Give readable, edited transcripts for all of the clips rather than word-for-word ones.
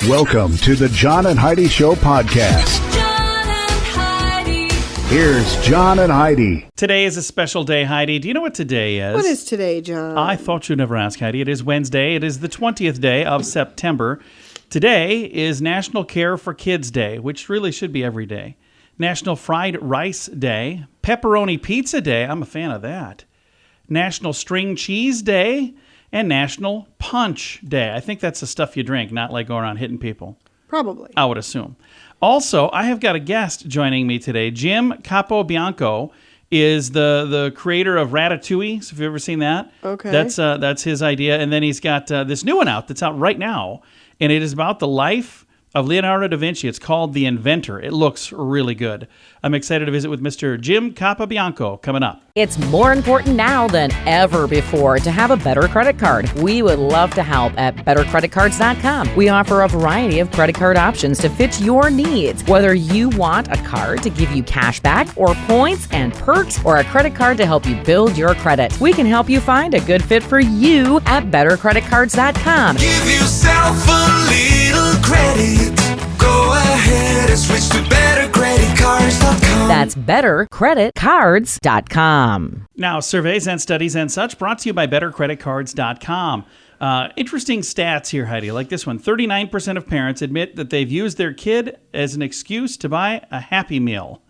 Welcome to the John and Heidi Show podcast. John and Heidi. Here's John and Heidi. Today is a special day, Heidi. Do you know what today is? What is today, John? I thought you'd never ask, Heidi. It is Wednesday. It is the 20th day of September. Today is National Care for Kids Day, which really should be every day. National Fried Rice Day. Pepperoni Pizza Day. I'm a fan of that. National String Cheese Day. And National Punch Day. I think that's the stuff you drink, not like going around hitting people. Probably. I would assume. Also, I have got a guest joining me today. Jim Capobianco is the creator of Ratatouille. So have you ever seen that? Okay. That's his idea. And then he's got this new one out that's out right now. And it is about the life of Leonardo da Vinci. It's called The Inventor. It looks really good. I'm excited to visit with Mr. Jim Capobianco coming up. It's more important now than ever before to have a better credit card. We would love to help at bettercreditcards.com. We offer a variety of credit card options to fit your needs. Whether you want a card to give you cash back or points and perks, or a credit card to help you build your credit, we can help you find a good fit for you at bettercreditcards.com. Give yourself a little credit. Go ahead and switch to bettercreditcards.com. That's bettercreditcards.com. Now, surveys and studies and such brought to you by bettercreditcards.com. Interesting stats here, Heidi, like this one. 39% of parents admit that they've used their kid as an excuse to buy a Happy Meal.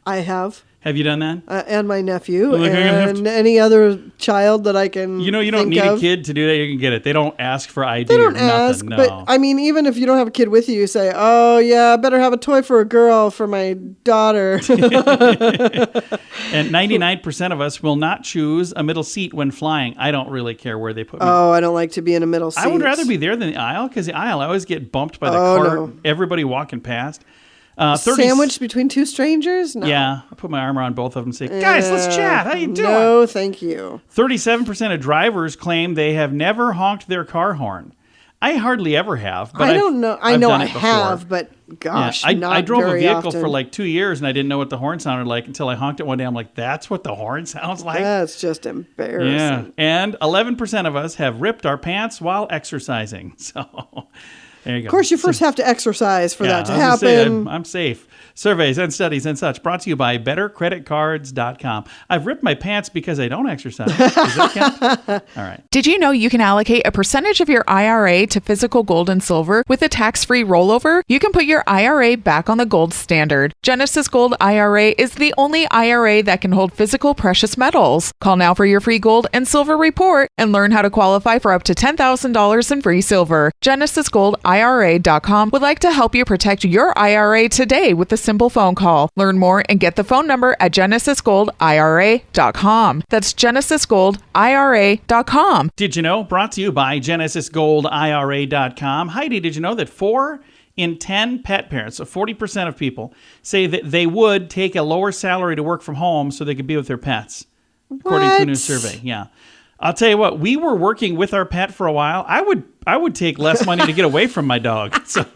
I have. Have you done that? And my nephew, Well, and any other child that I can You don't think need of. a kid to do that. You can get it. They don't ask for ID They or don't ask, nothing. but No. I mean, even if you don't have a kid with you, you say, oh, yeah, I better have a toy for a girl for my daughter. And 99% of us will not choose a middle seat when flying. I don't really care where they put me. Oh, I don't like to be in a middle seat. I would rather be there than the aisle, because the aisle, I always get bumped by the Oh, cart, no. everybody walking past. Sandwiched between two strangers? No. Yeah, I put my arm around both of them and say, guys, let's chat. How you doing? No, thank you. 37% of drivers claim they have never honked their car horn. I hardly ever have. But I don't know. I I've know done I it before. have, but Yeah, gosh, I not drove a very vehicle often. for like 2 years, and I didn't know what the horn sounded like until I honked it one day. I'm like, that's what the horn sounds like? That's just embarrassing. Yeah. And 11% of us have ripped our pants while exercising. So there you go. Of course, you first have to exercise for that to I was gonna say, happen. I'm safe. Surveys and studies and such brought to you by bettercreditcards.com. I've ripped my pants because I don't exercise. Does that count? All right. Did you know you can allocate a percentage of your IRA to physical gold and silver with a tax-free rollover? You can put your IRA back on the gold standard. Genesis Gold IRA is the only IRA that can hold physical precious metals. Call now for your free gold and silver report and learn how to qualify for up to $10,000 in free silver. GenesisGoldIRA.com would like to help you protect your IRA today with a simple phone call. Learn more and get the phone number at GenesisGoldIRA.com. That's GenesisGoldIRA.com. Did you know? Brought to you by GenesisGoldIRA.com. Heidi, did you know that 4 in 10 pet parents, so 40% of people, say that they would take a lower salary to work from home so they could be with their pets, according to a new What? survey. Yeah. I'll tell you what, we were working with our pet for a while. I would take less money to get away from my dog. So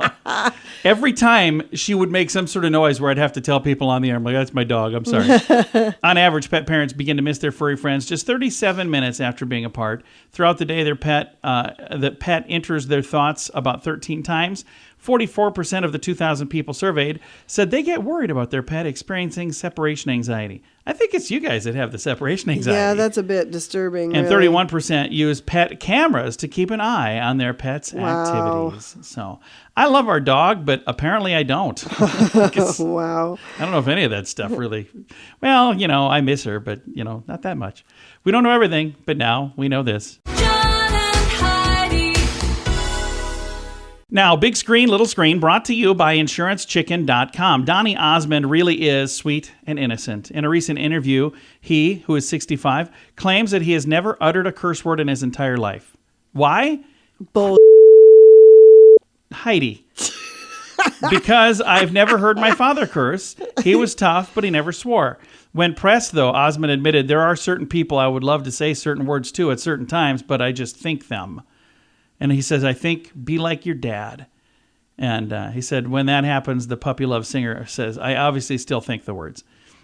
every time she would make some sort of noise where I'd have to tell people on the air, I'm like, that's my dog, I'm sorry. On average, pet parents begin to miss their furry friends just 37 minutes after being apart. Throughout the day, the pet enters their thoughts about 13 times. 44% of the 2,000 people surveyed said they get worried about their pet experiencing separation anxiety. I think it's you guys that have the separation anxiety. Yeah, that's a bit disturbing. And really. 31% use pet cameras to keep an eye on their pets' Wow. activities. So I love our dog, but apparently I don't. 'Cause Wow. I don't know if any of that stuff really. Well, I miss her, but, not that much. We don't know everything, but now we know this. John and Heidi. Now, big screen, little screen, brought to you by InsuranceChicken.com. Donnie Osmond really is sweet and innocent. In a recent interview, he, who is 65, claims that he has never uttered a curse word in his entire life. Why? Bull. Heidi. Because I've never heard my father curse. He was tough, but he never swore. When pressed, though, Osmond admitted there are certain people I would love to say certain words to at certain times, but I just think them. And he says, I think, be like your dad. And he said, when that happens, the puppy love singer says, I obviously still think the words.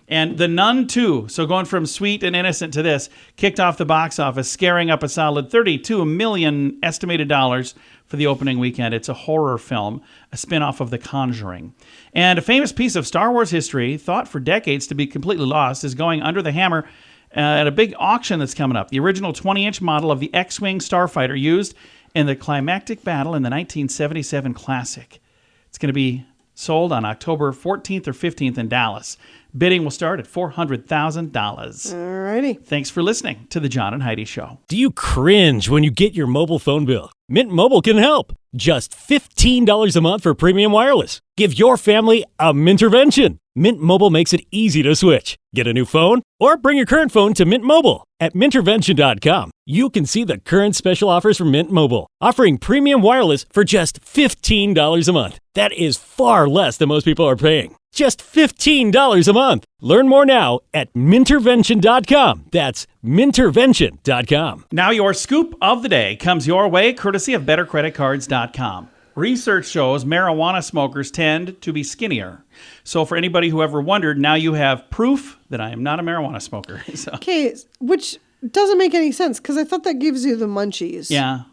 And The Nun 2, so going from sweet and innocent to this, kicked off the box office, scaring up a solid $32 million estimated dollars for the opening weekend. It's a horror film, a spin-off of The Conjuring. And a famous piece of Star Wars history, thought for decades to be completely lost, is going under the hammer at a big auction that's coming up. The original 20-inch model of the X-Wing starfighter used in the climactic battle in the 1977 classic. It's going to be sold on October 14th or 15th in Dallas. Bidding will start at $400,000. Alrighty. Thanks for listening to The John and Heidi Show. Do you cringe when you get your mobile phone bill? Mint Mobile can help. Just $15 a month for premium wireless. Give your family a Mintervention. Mint Mobile makes it easy to switch. Get a new phone or bring your current phone to Mint Mobile. At Mintervention.com, you can see the current special offers from Mint Mobile, offering premium wireless for just $15 a month. That is far less than most people are paying. Just $15 a month. Learn more now at Mintervention.com. That's Mintervention.com. Now your scoop of the day comes your way courtesy of BetterCreditCards.com. Research shows marijuana smokers tend to be skinnier. So for anybody who ever wondered, now you have proof that I am not a marijuana smoker. So, Okay, which doesn't make any sense because I thought that gives you the munchies. yeah,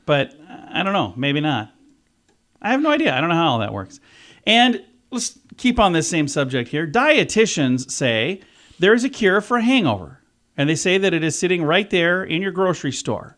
but I don't know. Maybe not. I have no idea. I don't know how all that works. And let's keep on this same subject here. Dietitians say there's a cure for a hangover. And they say that it is sitting right there in your grocery store.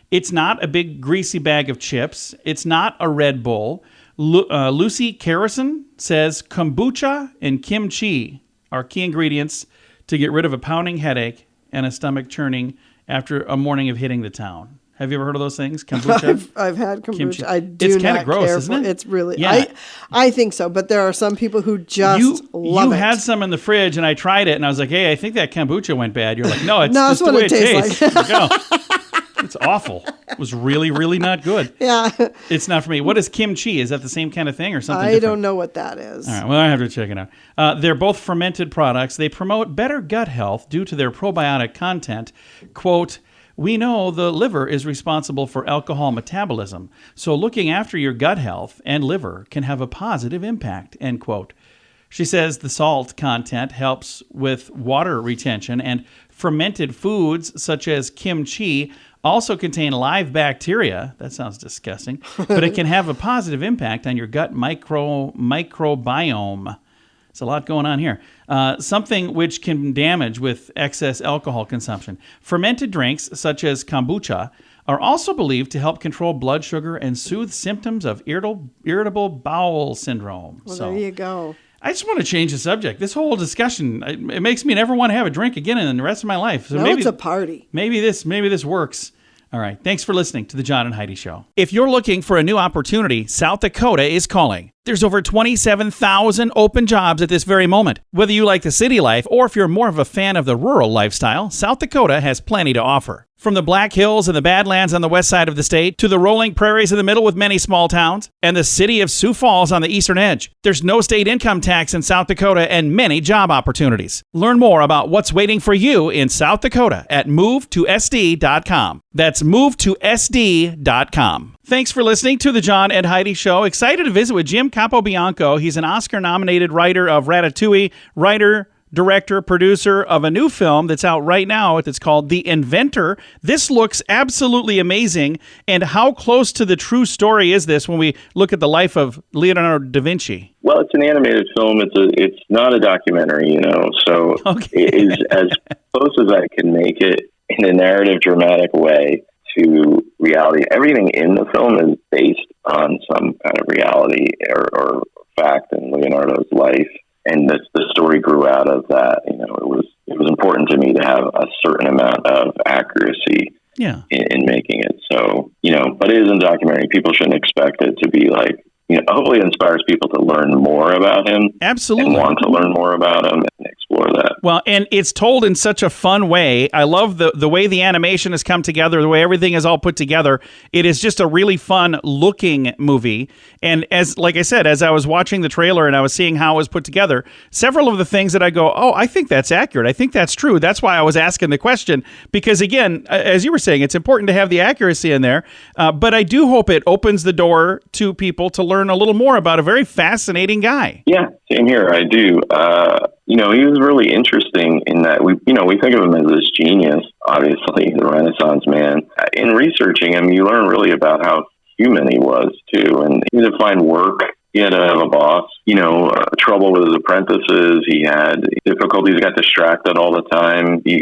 It's not a big greasy bag of chips. It's not a Red Bull. Lucy Carrison says kombucha and kimchi are key ingredients to get rid of a pounding headache and a stomach churning after a morning of hitting the town. Have you ever heard of those things? Kombucha? I've had kombucha. Kimchi. I do It's not kinda gross, care isn't for it? It's really. Yeah. I think so, but there are some people who just love you it. had some in the fridge, and I tried it, and I was like, "Hey, I think that kombucha went bad." You're like, "No, it's No, just that's the what way it it tastes tastes." There you go. It's awful. It was really, really not good. Yeah, It's not for me. What is kimchi? Is that the same kind of thing or something I different? don't know what that is. All right, well, I have to check it out. They're both fermented products. They promote better gut health due to their probiotic content. Quote, "We know the liver is responsible for alcohol metabolism, so looking after your gut health and liver can have a positive impact," end quote. She says the salt content helps with water retention, and fermented foods such as kimchi also contain live bacteria. That sounds disgusting, but it can have a positive impact on your gut microbiome. There's a lot going on here. Something which can damage with excess alcohol consumption. Fermented drinks, such as kombucha, are also believed to help control blood sugar and soothe symptoms of irritable bowel syndrome. Well, So there you go. I just want to change the subject. This whole discussion, it makes me never want to have a drink again in the rest of my life. So No, maybe it's a party. Maybe this works. All right. Thanks for listening to the John and Heidi Show. If you're looking for a new opportunity, South Dakota is calling. There's over 27,000 open jobs at this very moment. Whether you like the city life or if you're more of a fan of the rural lifestyle, South Dakota has plenty to offer. From the Black Hills and the Badlands on the west side of the state to the rolling prairies in the middle with many small towns and the city of Sioux Falls on the eastern edge, there's no state income tax in South Dakota and many job opportunities. Learn more about what's waiting for you in South Dakota at movetosd.com. That's movetosd.com. Thanks for listening to the John and Heidi Show. Excited to visit with Jim Capobianco. He's an Oscar-nominated writer of Ratatouille, director, producer of a new film that's out right now. It's called The Inventor. This looks absolutely amazing. And how close to the true story is this when we look at the life of Leonardo da Vinci? Well, it's an animated film. It's not a documentary, so Okay. It is as close as I can make it in a narrative, dramatic way to reality. Everything in the film is based on some kind of reality or fact in Leonardo's life. And the story grew out of that. It was important to me to have a certain amount of accuracy in making it. So, but it isn't a documentary. People shouldn't expect it to be like, hopefully it inspires people to learn more about him. Absolutely. And want to learn more about him and explore that. Well, and it's told in such a fun way. I love the way the animation has come together, the way everything is all put together. It is just a really fun looking movie. And like I said, as I was watching the trailer and I was seeing how it was put together, several of the things that I go, oh, I think that's accurate. I think that's true. That's why I was asking the question. Because again, as you were saying, it's important to have the accuracy in there. But I do hope it opens the door to people to learn a little more about a very fascinating guy. Yeah, same here. I do. he was really interesting in that we think of him as this genius, obviously the Renaissance man. In researching him, you learn really about how human he was too, and he had to find work. He had to have a boss, trouble with his apprentices. He had difficulties, got distracted all the time. He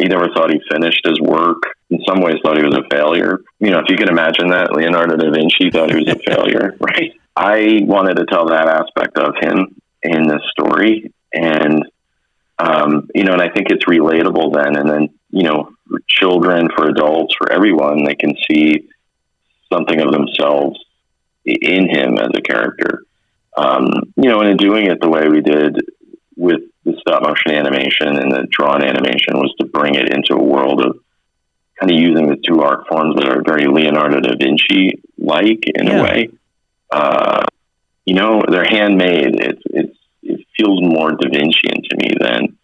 never thought he finished his work. In some ways thought he was a failure. If you can imagine that, Leonardo da Vinci thought he was a failure, right? I wanted to tell that aspect of him in this story. And, and I think it's relatable then. And then, for children, for adults, for everyone, they can see something of themselves in him as a character. And in doing it the way we did with the stop motion animation and the drawn animation was to bring it into a world of kind of using the two art forms that are very Leonardo da Vinci like in a way. They're handmade. It feels more Da Vincian to me than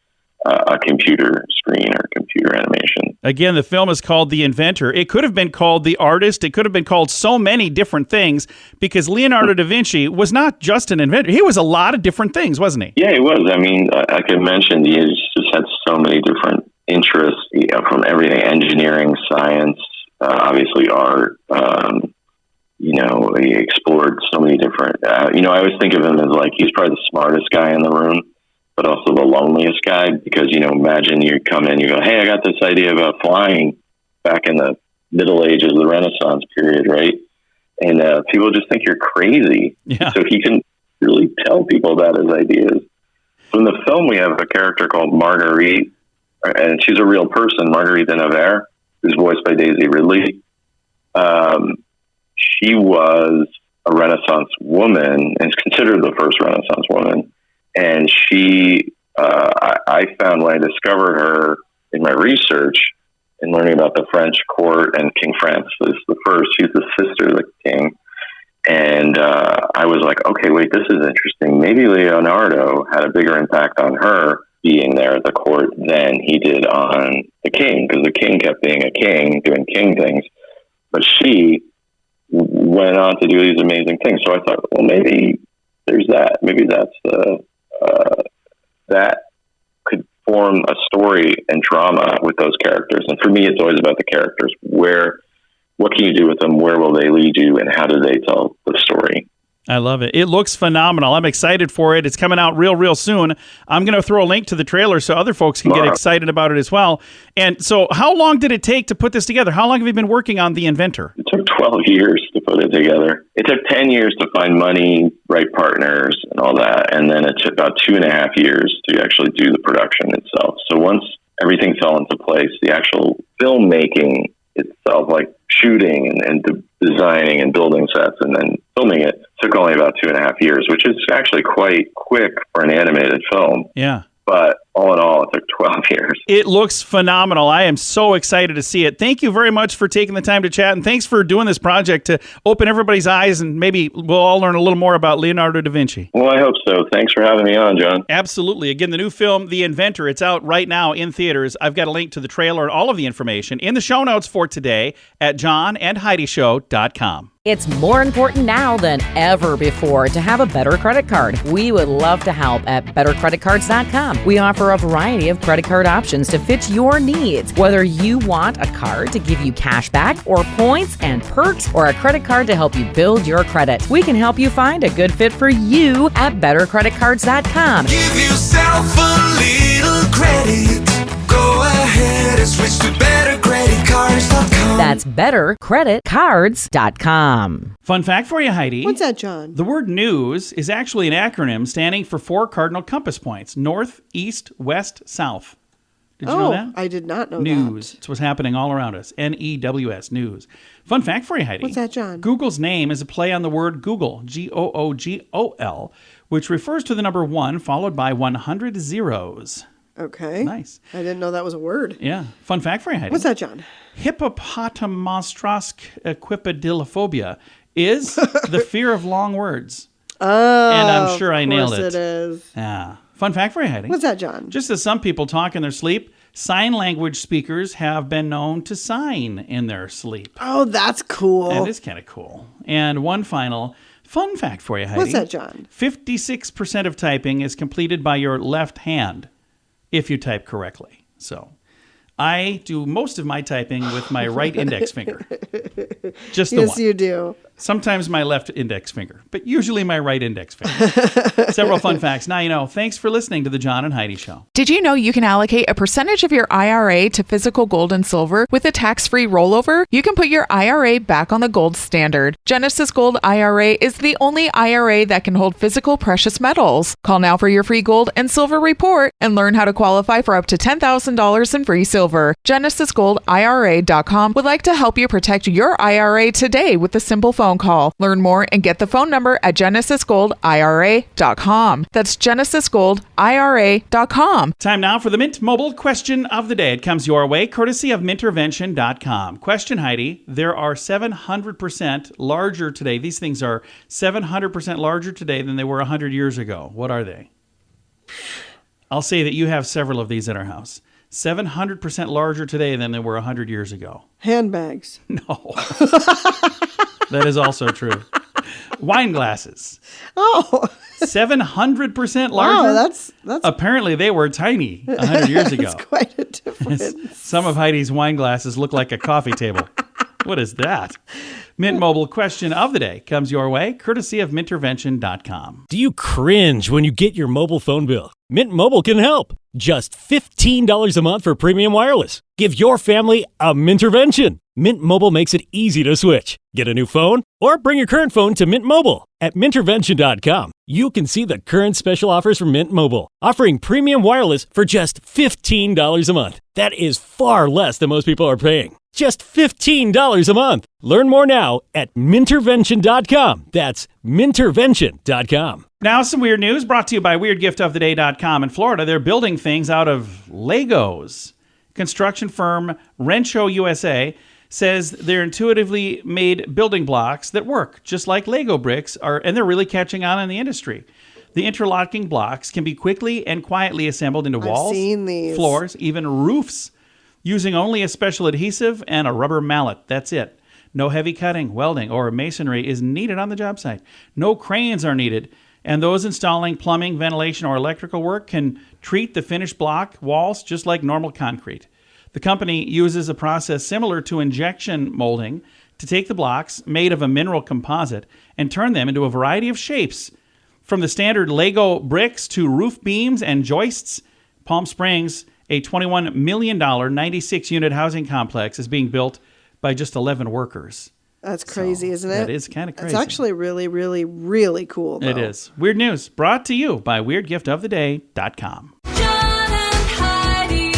a computer screen or computer animation. Again, the film is called The Inventor. It could have been called The Artist. It could have been called so many different things because Leonardo da Vinci was not just an inventor. He was a lot of different things, wasn't he? Yeah, he was. I mean, I could mention he just had so many different interests from everything, engineering, science, obviously art. He explored so many different, I always think of him as like, he's probably the smartest guy in the room, but also the loneliest guy because, imagine you come in, you go, hey, I got this idea about flying back in the Middle Ages, the Renaissance period, right? And people just think you're crazy. Yeah. So he can really tell people about his ideas. So in the film, we have a character called Marguerite, and she's a real person, Marguerite de Nevers, who's voiced by Daisy Ridley. She was a Renaissance woman and is considered the first Renaissance woman. And she, I found when I discovered her in my research and learning about the French court and King Francis the First, she's the sister of the king. And I was like, okay, wait, this is interesting. Maybe Leonardo had a bigger impact on her being there at the court than he did on the king, because the king kept being a king, doing king things. But she went on to do these amazing things. So I thought, well, maybe there's that. Maybe that's that could form a story and drama with those characters. And for me, it's always about the characters. What can you do with them? Where will they lead you? And how do they tell the story? I love it. It looks phenomenal. I'm excited for it. It's coming out real soon. I'm going to throw a link to the trailer so other folks can get excited about it as well. And so how long did it take to put this together? How long have you been working on The Inventor? It took 12 years to put it together. It took 10 years to find money, right partners, and all that. And then it took about 2.5 years to actually do the production itself. So once everything fell into place, the actual filmmaking itself, like shooting and designing and building sets and then filming it, took only about 2.5 years, which is actually quite quick for an animated film. Yeah. But all in all, it took 12 years. It looks phenomenal. I am so excited to see it. Thank you very much for taking the time to chat, and thanks for doing this project to open everybody's eyes, and maybe we'll all learn a little more about Leonardo da Vinci. Well, I hope so. Thanks for having me on, John. Absolutely. Again, the new film, The Inventor, it's out right now in theaters. I've got a link to the trailer and all of the information in the show notes for today at johnandheidishow.com. It's more important now than ever before to have a better credit card. We would love to help at bettercreditcards.com. We offer a variety of credit card options to fit your needs. Whether you want a card to give you cash back or points and perks, or a credit card to help you build your credit, we can help you find a good fit for you at bettercreditcards.com. Give yourself a little credit. Go ahead and switch to bettercreditcards.com. That's bettercreditcards.com. Fun fact for you, Heidi. What's that, John? The word news is actually an acronym standing for 4 cardinal compass points: north, east, west, south. Did you know that? I did not know News. that. It's what's happening all around us. NEWS, news. Fun fact for you, Heidi. What's that, John? Google's name is a play on the word Google, Googol, which refers to the number 1 followed by 100 zeros. Okay. Nice. I didn't know that was a word. Yeah. Fun fact for you, Heidi. What's that, John? Hippopotamostroskipidilophobia is the fear of long words. Oh, And I'm sure I nailed it. Of course it is. Yeah. Fun fact for you, Heidi. What's that, John? Just as some people talk in their sleep, sign language speakers have been known to sign in their sleep. Oh, that's cool. That is kind of cool. And one final Fun fact for you, Heidi. What's that, John? 56% of typing is completed by your left hand if you type correctly. So I do most of my typing with my right index finger. Just the one. Yes, you do. Sometimes my left index finger, but usually my right index finger. Several fun facts. Now you know. Thanks for listening to the John and Heidi Show. Did you know you can allocate a percentage of your IRA to physical gold and silver with a tax-free rollover? You can put your IRA back on the gold standard. Genesis Gold IRA is the only IRA that can hold physical precious metals. Call now for your free gold and silver report and learn how to qualify for up to $10,000 in free silver. GenesisGoldIRA.com would like to help you protect your IRA today with a simple phone call. Learn more and get the phone number at GenesisGoldIRA.com. That's GenesisGoldIRA.com. Time now for the Mint Mobile question of the day. It comes your way courtesy of Mintervention.com. Question, Heidi. There are 700% larger today. These things are 700% larger today than they were 100 years ago. What are they? I'll say that you have several of these at our house. 700% larger today than they were 100 years ago. Handbags. No. That is also true. Wine glasses. Oh. 700% larger? Wow, that's Apparently they were tiny 100 years ago. That's quite a difference. Some of Heidi's wine glasses look like a coffee table. What is that? Mint Mobile question of the day comes your way courtesy of Mintervention.com. Do you cringe when you get your mobile phone bill? Mint Mobile can help. Just $15 a month for premium wireless. Give your family a Mintervention. Mint Mobile makes it easy to switch. Get a new phone or bring your current phone to Mint Mobile. At Mintervention.com, you can see the current special offers from Mint Mobile, offering premium wireless for just $15 a month. That is far less than most people are paying. Just $15 a month. Learn more now at Mintervention.com. That's Mintervention.com. Now, some weird news brought to you by WeirdGiftOfTheDay.com. In Florida, they're building things out of Legos. Construction firm Rancho USA says they're intuitively made building blocks that work, just like Lego bricks are, and they're really catching on in the industry. The interlocking blocks can be quickly and quietly assembled into walls, seen these. floors, even roofs, using only a special adhesive and a rubber mallet. That's it. No heavy cutting, welding, or masonry is needed on the job site. No cranes are needed. And those installing plumbing, ventilation, or electrical work can treat the finished block walls just like normal concrete. The company uses a process similar to injection molding to take the blocks made of a mineral composite and turn them into a variety of shapes. From the standard Lego bricks to roof beams and joists, Palm Springs, a $21 million 96-unit housing complex, is being built by just 11 workers. That's crazy, isn't it? That is kind of crazy. It's actually really, really, really cool, though. It is. Weird news brought to you by WeirdGiftOfTheDay.com. John and Heidi.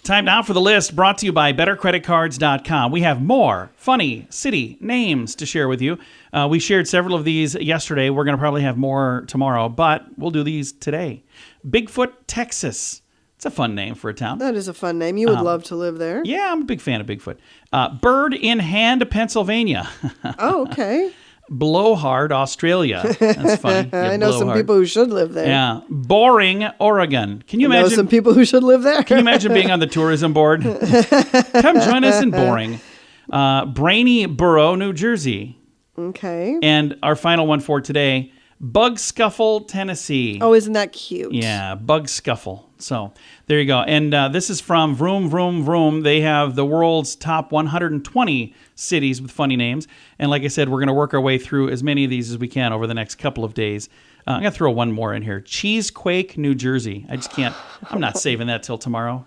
Time now for the list brought to you by BetterCreditCards.com. We have more funny city names to share with you. We shared several of these yesterday. We're going to probably have more tomorrow, but we'll do these today. Bigfoot, Texas. It's a fun name for a town. That is a fun name. You would love to live there. Yeah, I'm a big fan of Bigfoot. Bird in Hand, Pennsylvania. Oh, okay. Blowhard, Australia. That's funny. Yeah, I know some blowhard. people who should live there. Yeah. Boring, Oregon. Can you I know imagine? some people who should live there. Can you imagine being on the tourism board? Come join us in Boring. Brainy Borough, New Jersey. Okay. And our final one for today, Bug Scuffle, Tennessee. Oh, isn't that cute? Yeah, Bug Scuffle. So there you go. And this is from Vroom, Vroom, Vroom. They have the world's top 120 cities with funny names. And like I said, we're going to work our way through as many of these as we can over the next couple of days. I'm going to throw one more in here. Cheesequake, New Jersey. I just can't. I'm not saving that till tomorrow.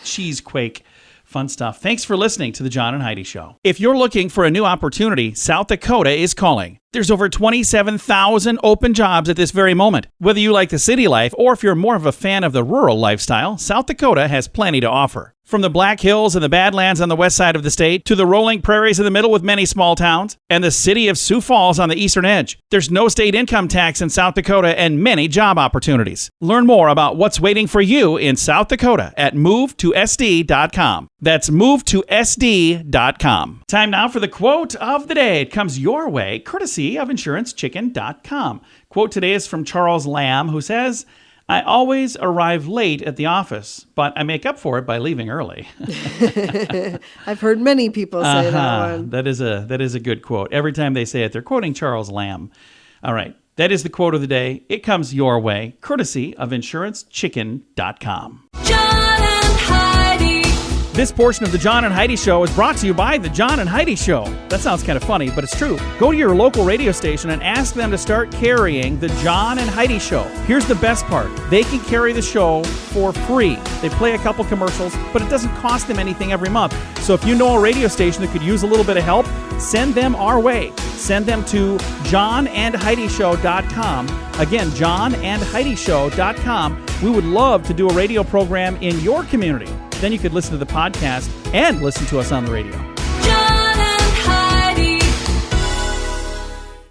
Cheesequake. Fun stuff. Thanks for listening to the John and Heidi Show. If you're looking for a new opportunity, South Dakota is calling. There's over 27,000 open jobs at this very moment. Whether you like the city life or if you're more of a fan of the rural lifestyle, South Dakota has plenty to offer. From the Black Hills and the Badlands on the west side of the state to the rolling prairies in the middle with many small towns and the city of Sioux Falls on the eastern edge, there's no state income tax in South Dakota and many job opportunities. Learn more about what's waiting for you in South Dakota at movetosd.com. That's movetosd.com. Time now for the quote of the day. It comes your way, courtesy of InsuranceChicken.com. Quote today is from Charles Lamb, who says, I always arrive late at the office, but I make up for it by leaving early. I've heard many people say that one. That is a good quote. Every time they say it, they're quoting Charles Lamb. All right. That is the quote of the day. It comes your way, courtesy of InsuranceChicken.com. John and Heidi. This portion of the John and Heidi Show is brought to you by the John and Heidi Show. That sounds kind of funny, but it's true. Go to your local radio station and ask them to start carrying the John and Heidi Show. Here's the best part. They can carry the show for free. They play a couple commercials, but it doesn't cost them anything every month. So if you know a radio station that could use a little bit of help, send them our way. Send them to johnandheidishow.com. Again, johnandheidishow.com. We would love to do a radio program in your community. Then you could listen to the podcast and listen to us on the radio. John and Heidi.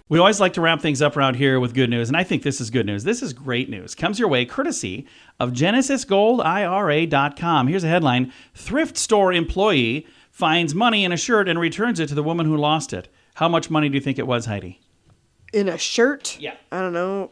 We always like to wrap things up around here with good news, and I think this is good news. This is great news. Comes your way courtesy of GenesisGoldIRA.com. Here's a headline. Thrift store employee finds money in a shirt and returns it to the woman who lost it. How much money do you think it was, Heidi? In a shirt? Yeah. I don't know.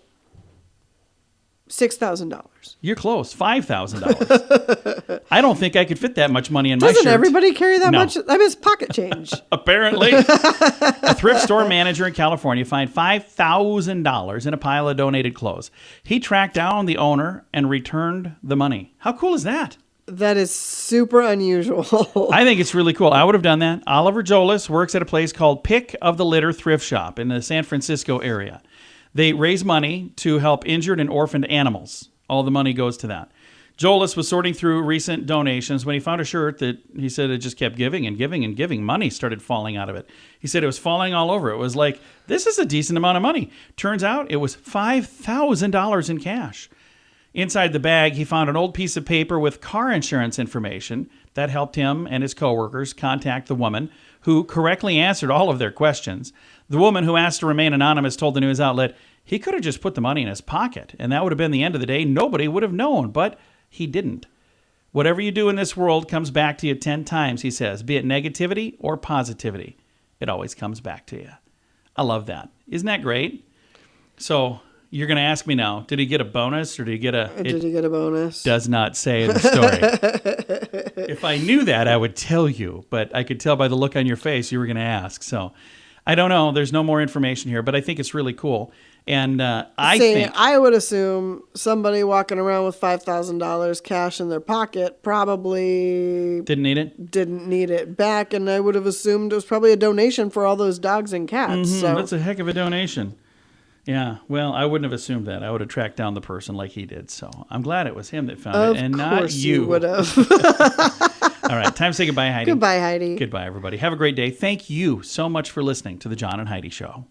$6,000. You're close. $5,000. I don't think I could fit that much money in my shirt. Doesn't everybody carry that No. much? I mean, it's pocket change. Apparently. A thrift store manager in California found $5,000 in a pile of donated clothes. He tracked down the owner and returned the money. How cool is that? That is super unusual. I think it's really cool. I would have done that. Oliver Jolis works at a place called Pick of the Litter Thrift Shop in the San Francisco area. They raise money to help injured and orphaned animals. All the money goes to that. Jolis was sorting through recent donations when he found a shirt that he said it just kept giving and giving and giving. Money started falling out of it. He said it was falling all over. It was like, this is a decent amount of money. Turns out it was $5,000 in cash. Inside the bag, he found an old piece of paper with car insurance information that helped him and his coworkers contact the woman who correctly answered all of their questions. The woman who asked to remain anonymous told the news outlet he could have just put the money in his pocket, and that would have been the end of the day. Nobody would have known, but he didn't. Whatever you do in this world comes back to you 10 times, he says, be it negativity or positivity. It always comes back to you. I love that. Isn't that great? So you're going to ask me now, did he get a bonus or did he get a... Did he get a bonus? Does not say in the story. If I knew that, I would tell you, but I could tell by the look on your face you were going to ask. So I don't know. There's no more information here, but I think it's really cool. And I would assume somebody walking around with $5,000 cash in their pocket probably didn't need it back, and I would have assumed it was probably a donation for all those dogs and cats. So that's a heck of a donation. Yeah, well, I wouldn't have assumed that. I would have tracked down the person like he did. So I'm glad it was him that found it and not you. You would have. All right, time to say goodbye, Heidi. Goodbye, Heidi. Goodbye, everybody. Have a great day. Thank you so much for listening to the John and Heidi Show.